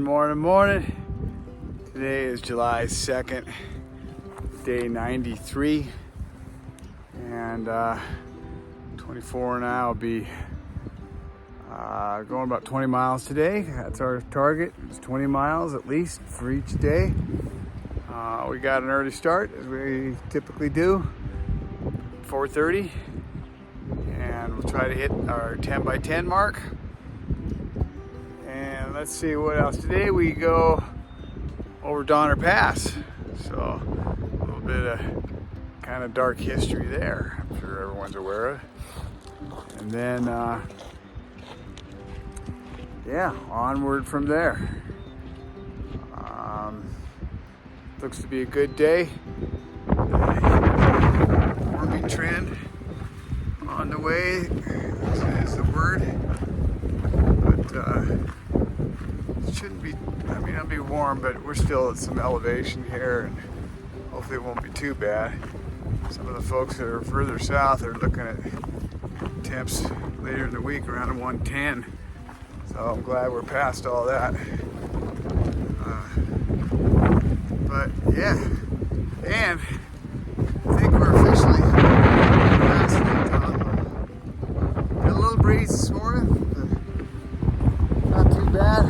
Morning. Today is July 2nd, day 93, and 24 and I will be going about 20 miles today. That's our target. It's 20 miles at least for each day. We got an early start, as we typically do, 4:30, and we'll try to hit our 10 by 10 mark. And let's see what else. Today we go over Donner Pass, so a little bit of kind of dark history there, I'm sure everyone's aware of. And then onward from there. Looks to be a good day. Warming trend on the way is the word, but it shouldn't be, it'll be warm, but we're still at some elevation here, and hopefully it won't be too bad. Some of the folks that are further south are looking at temps later in the week around 110, so I'm glad we're past all that. But yeah, and I think we're officially past it. Got a little breeze this morning, but not too bad.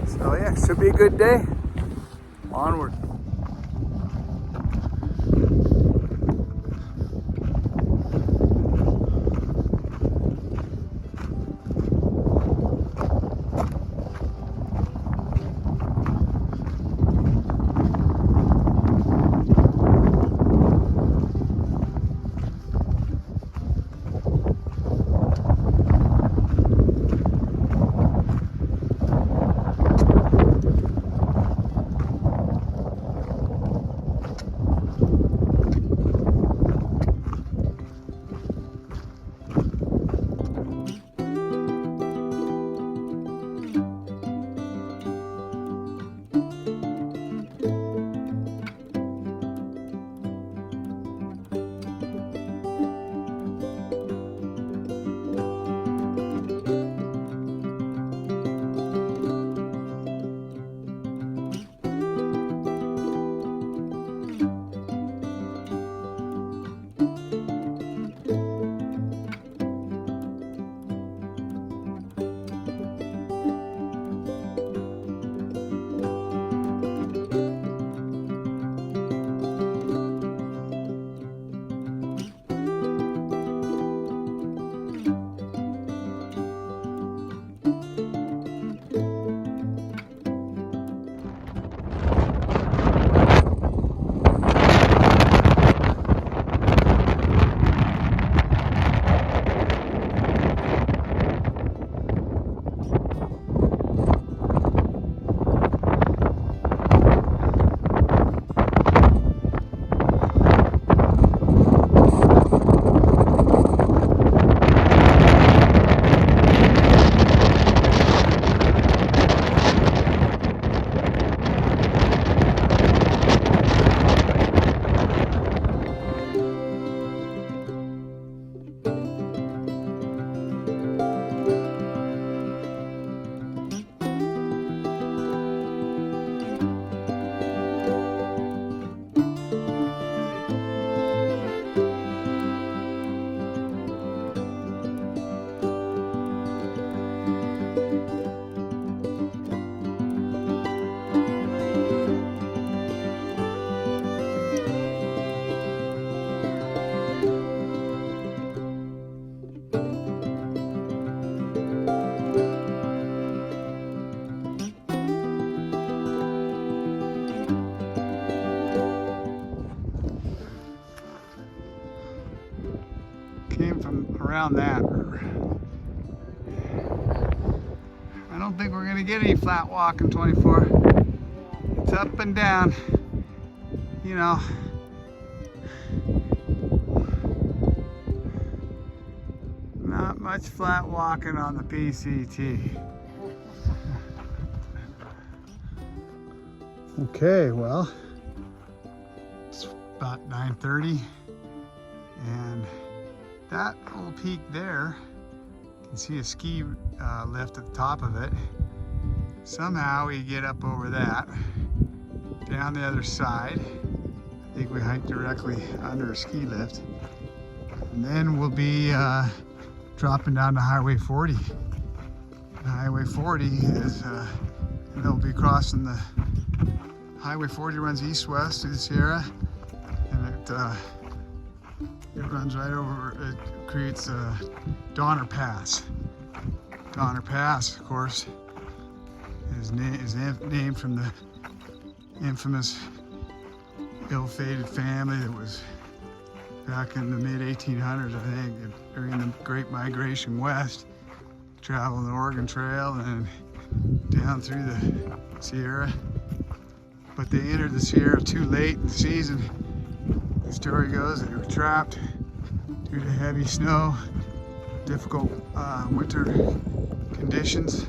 So yeah, should be a good day. Onward. Came from around that. I don't think we're going to get any flat walk in 24. It's up and down, you know. Not much flat walking on the PCT. Okay, well, it's about 9:30, and that little peak there, you can see a ski lift at the top of it. somehow we get up over that, down the other side. I think we hike directly under a ski lift. And then we'll be dropping down to Highway 40. And Highway 40 is, they'll be crossing the, Highway 40 runs east-west through the Sierra, and it runs right over, it creates Donner Pass. Donner Pass, of course, is named from the infamous ill-fated family that was back in the mid-1800s, I think, during the Great Migration West, traveling the Oregon Trail and down through the Sierra. But they entered the Sierra too late in the season. The story goes that they were trapped due to heavy snow, difficult winter conditions,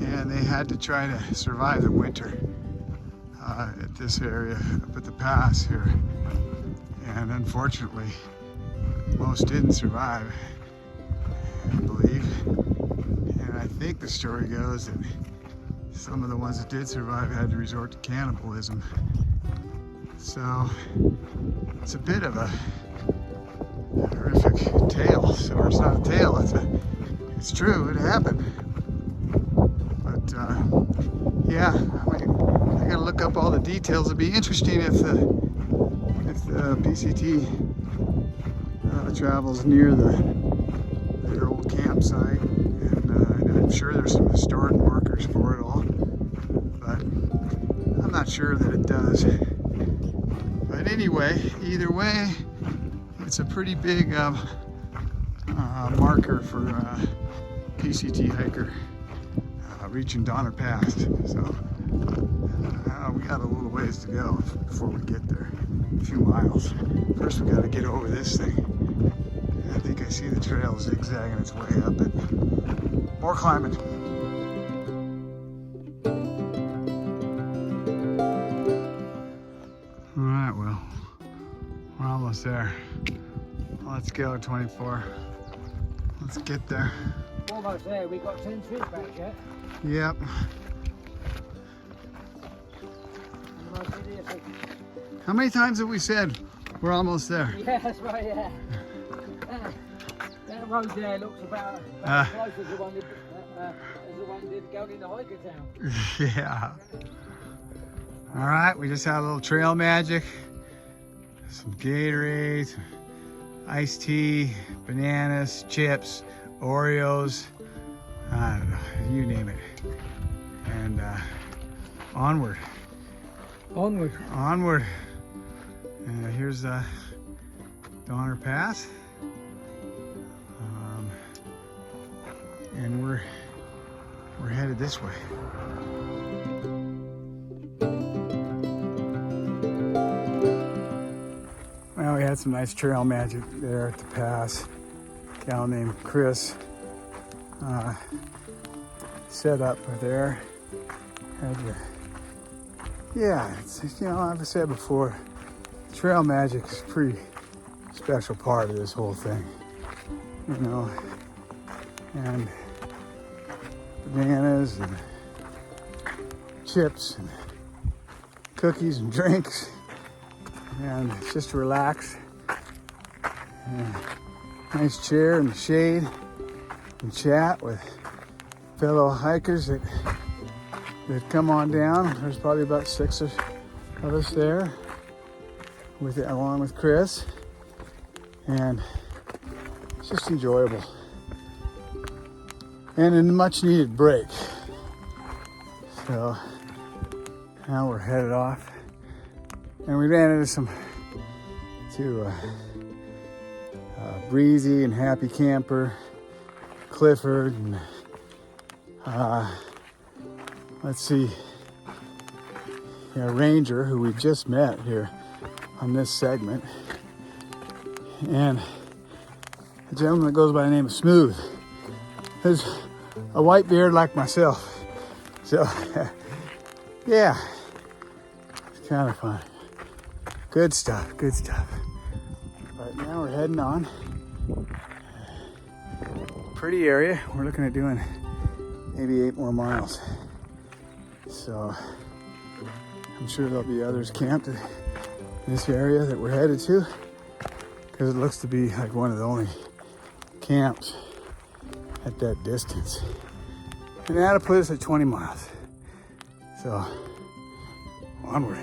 and they had to try to survive the winter at this area, up at the pass here. And unfortunately, most didn't survive, I believe. And I think the story goes that some of the ones that did survive had to resort to cannibalism. So it's a bit of a horrific tale. So it's not a tale, it's true, it happened. But yeah, I gotta look up all the details. It'd be interesting if the PCT travels near their old campsite, and I'm sure there's some historic markers for it all, but I'm not sure that it does. But anyway, either way, it's a pretty big marker for PCT hiker reaching Donner Pass. So we got a little ways to go before we get there. A few miles. First we got to get over this thing. I think I see the trail zigzagging its way up it. More climbing. Alright, well, we're almost there. Let's go, 24. Let's get there. Almost there. We got 10 trees back yet. Yep. How many times have we said we're almost there? Yeah, that's right, yeah. That road there looks about as close as the one did going into Hiker Town. Yeah. All right, we just had a little trail magic. Some Gatorade, iced tea, bananas, chips, Oreos, I don't know, you name it. And onward. Onward. Onward. And here's Donner Pass. And we're headed this way. Well, we had some nice trail magic there at the pass. A gal named Chris set up there. Yeah, it's, you know, like I said before, trail magic is a pretty special part of this whole thing, you know, and bananas and chips and cookies and drinks, and just relax, and nice chair in the shade and chat with fellow hikers that come on down. There's probably about 6 of us there, along with Chris, and it's just enjoyable and a much needed break. So now we're headed off, and we ran into Breezy and Happy Camper, Clifford, and let's see, Ranger, who we just met here on this segment, and a gentleman that goes by the name of Smooth. There's a white beard like myself, so yeah, it's kind of fun. Good stuff, good stuff. Right now we're heading on. Pretty area. We're looking at doing maybe 8 more miles. So I'm sure there'll be others camped in this area that we're headed to, because it looks to be like one of the only camps at that distance. And that'll put us at 20 miles. So onward.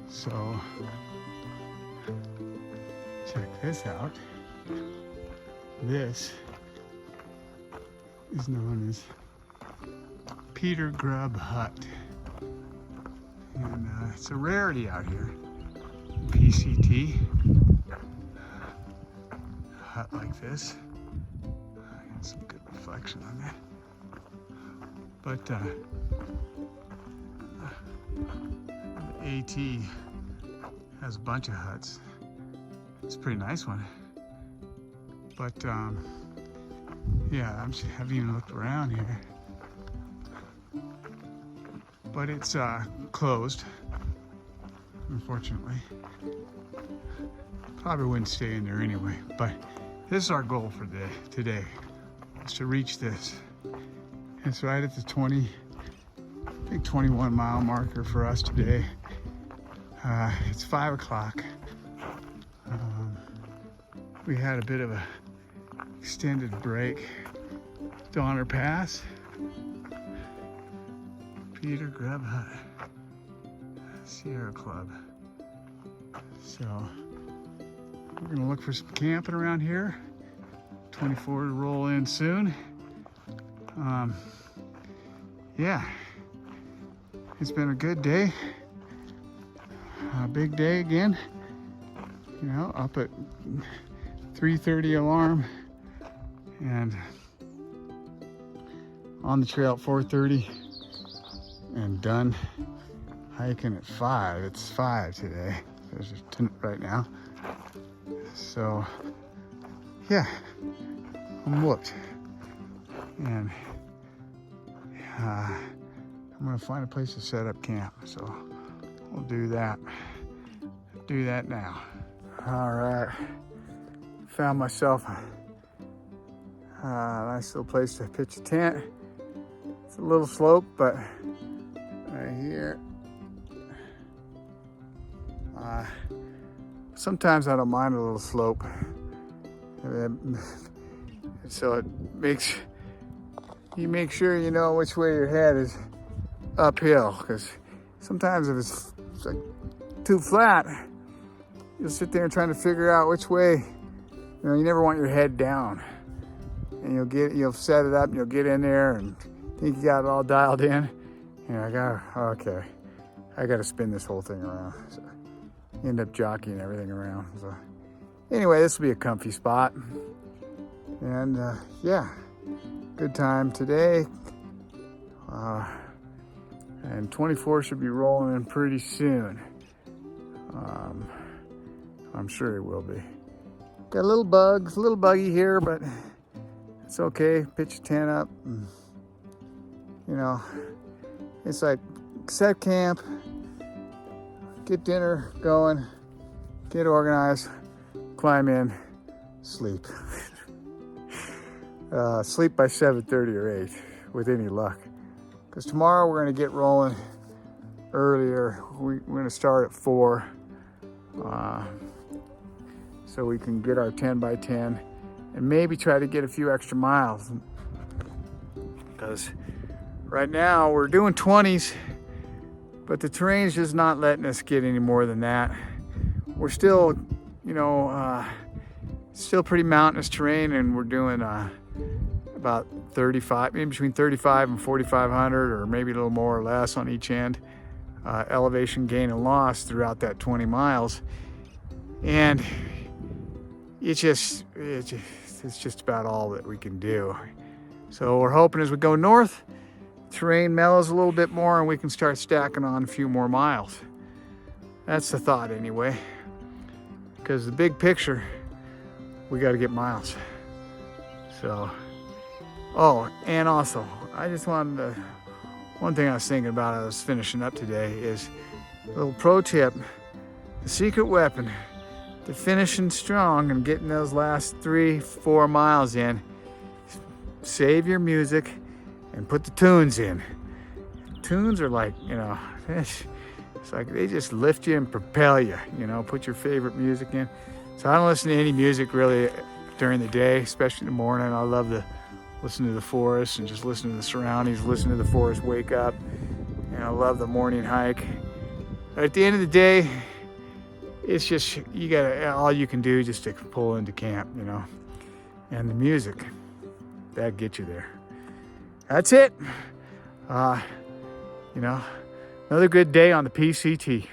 So check this out. This is known as Peter Grub Hut. And it's a rarity out here. PCT hut like this. Got some good reflection on that. But AT has a bunch of huts. It's a pretty nice one. But yeah, I haven't even looked around here. But it's closed, unfortunately. Probably wouldn't stay in there anyway. But this is our goal for today, is to reach this. It's right at the 21 mile marker for us today. It's 5 o'clock. We had a bit of a extended break. Donner Pass. Peter Grub Hut. Sierra Club. So we're gonna look for some camping around here. 24 to roll in soon. Yeah, it's been a good day. A big day again. You know, up at 3:30 alarm and on the trail at 4:30 and done hiking at 5. It's 5 today. There's a tent right now. So yeah, I'm whooped. And I'm gonna find a place to set up camp. So we'll do that. Do that now. All right. Found myself a nice little place to pitch a tent. It's a little slope, but right here. Sometimes I don't mind a little slope. So it makes you make sure you know which way your head is uphill, because sometimes if it's like too flat, you'll sit there trying to figure out which way You know, you never want your head down. And you'll set it up and you'll get in there and think you got it all dialed in. And I gotta spin this whole thing around. So end up jockeying everything around. So anyway, this will be a comfy spot. And yeah, good time today. And 24 should be rolling in pretty soon. I'm sure it will be. Got a little buggy here, but it's okay. Pitch a tent up. And, you know, it's like set camp, get dinner going, get organized, climb in, sleep. Sleep by 7:30 or 8 with any luck. Because tomorrow we're going to get rolling earlier. We're going to start at 4 so we can get our 10 by 10 and maybe try to get a few extra miles. Because right now we're doing 20s, but the terrain's just not letting us get any more than that. We're still, you know, still pretty mountainous terrain, and we're doing about 35, maybe between 35 and 4,500, or maybe a little more or less on each end, elevation gain and loss throughout that 20 miles. And it's just about all that we can do. So we're hoping as we go north, terrain mellows a little bit more and we can start stacking on a few more miles. That's the thought anyway. Because the big picture, we got to get miles. So, oh, and also, I just wanted to, one thing I was thinking about as I was finishing up today is a little pro tip. The secret weapon to finishing strong and getting those last 3-4 miles in, save your music and put the tunes in. Tunes are like, you know, it's like they just lift you and propel you, you know, put your favorite music in. So I don't listen to any music really during the day, especially in the morning. I love to listen to the forest and just listen to the surroundings, listen to the forest wake up. And I love the morning hike. But at the end of the day, it's just, all you can do just to pull into camp, you know. And the music, that gets you there. That's it. You know, another good day on the PCT.